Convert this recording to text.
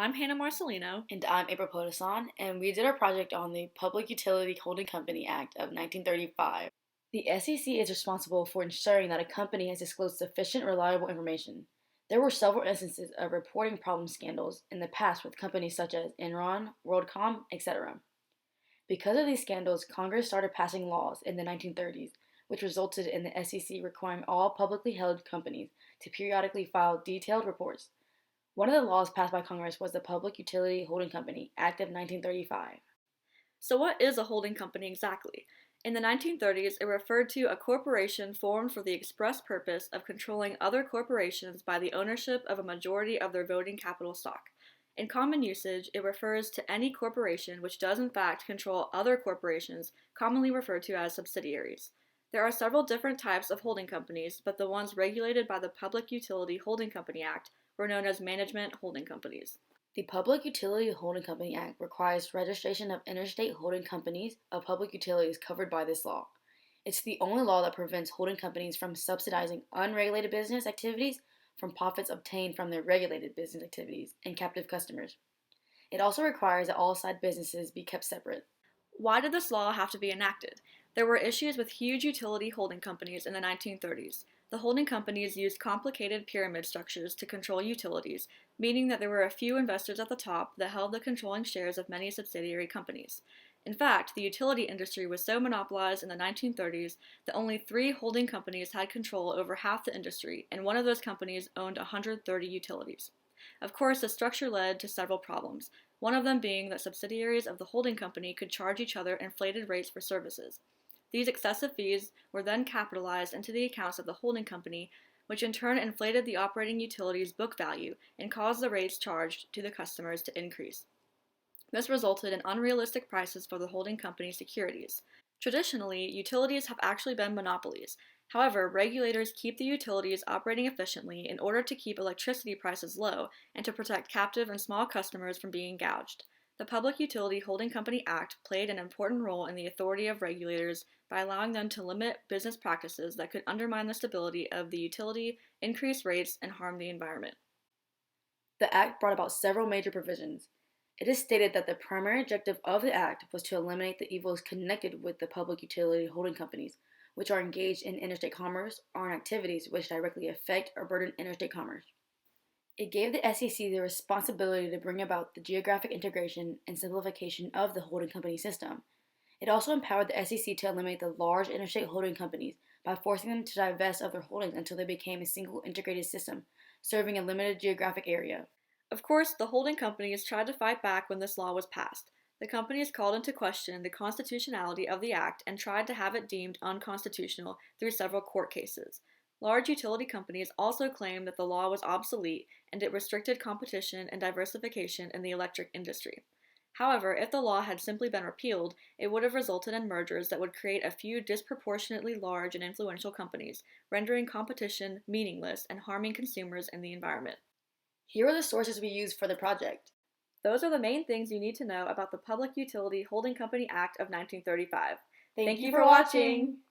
I'm Hannah Marcelino. And I'm April Potosan, and we did our project on the Public Utility Holding Company Act of 1935. The SEC is responsible for ensuring that a company has disclosed sufficient reliable information. There were several instances of reporting problem scandals in the past with companies such as Enron, WorldCom, etc. Because of these scandals, Congress started passing laws in the 1930s, which resulted in the SEC requiring all publicly held companies to periodically file detailed reports. One of the laws passed by Congress was the Public Utility Holding Company Act of 1935. So, what is a holding company exactly? In the 1930s, it referred to a corporation formed for the express purpose of controlling other corporations by the ownership of a majority of their voting capital stock. In common usage, it refers to any corporation which does in fact control other corporations, commonly referred to as subsidiaries. There are several different types of holding companies, but the ones regulated by the Public Utility Holding Company Act were known as management holding companies. The Public Utility Holding Company Act requires registration of interstate holding companies of public utilities covered by this law. It's the only law that prevents holding companies from subsidizing unregulated business activities from profits obtained from their regulated business activities and captive customers. It also requires that all side businesses be kept separate. Why did this law have to be enacted? There were issues with huge utility holding companies in the 1930s. The holding companies used complicated pyramid structures to control utilities, meaning that there were a few investors at the top that held the controlling shares of many subsidiary companies. In fact, the utility industry was so monopolized in the 1930s that only 3 holding companies had control over half the industry, and one of those companies owned 130 utilities. Of course, the structure led to several problems, one of them being that subsidiaries of the holding company could charge each other inflated rates for services. These excessive fees were then capitalized into the accounts of the holding company, which in turn inflated the operating utility's book value and caused the rates charged to the customers to increase. This resulted in unrealistic prices for the holding company securities. Traditionally, utilities have actually been monopolies. However, regulators keep the utilities operating efficiently in order to keep electricity prices low and to protect captive and small customers from being gouged. The Public Utility Holding Company Act played an important role in the authority of regulators by allowing them to limit business practices that could undermine the stability of the utility, increase rates, and harm the environment. The Act brought about several major provisions. It is stated that the primary objective of the Act was to eliminate the evils connected with the public utility holding companies, which are engaged in interstate commerce or in activities which directly affect or burden interstate commerce. It gave the SEC the responsibility to bring about the geographic integration and simplification of the holding company system. It also empowered the SEC to eliminate the large interstate holding companies by forcing them to divest of their holdings until they became a single integrated system, serving a limited geographic area. Of course, the holding companies tried to fight back when this law was passed. The companies called into question the constitutionality of the act and tried to have it deemed unconstitutional through several court cases. Large utility companies also claimed that the law was obsolete and it restricted competition and diversification in the electric industry. However, if the law had simply been repealed, it would have resulted in mergers that would create a few disproportionately large and influential companies, rendering competition meaningless and harming consumers and the environment. Here are the sources we used for the project. Those are the main things you need to know about the Public Utility Holding Company Act of 1935. Thank Thank you you for for watching! watching!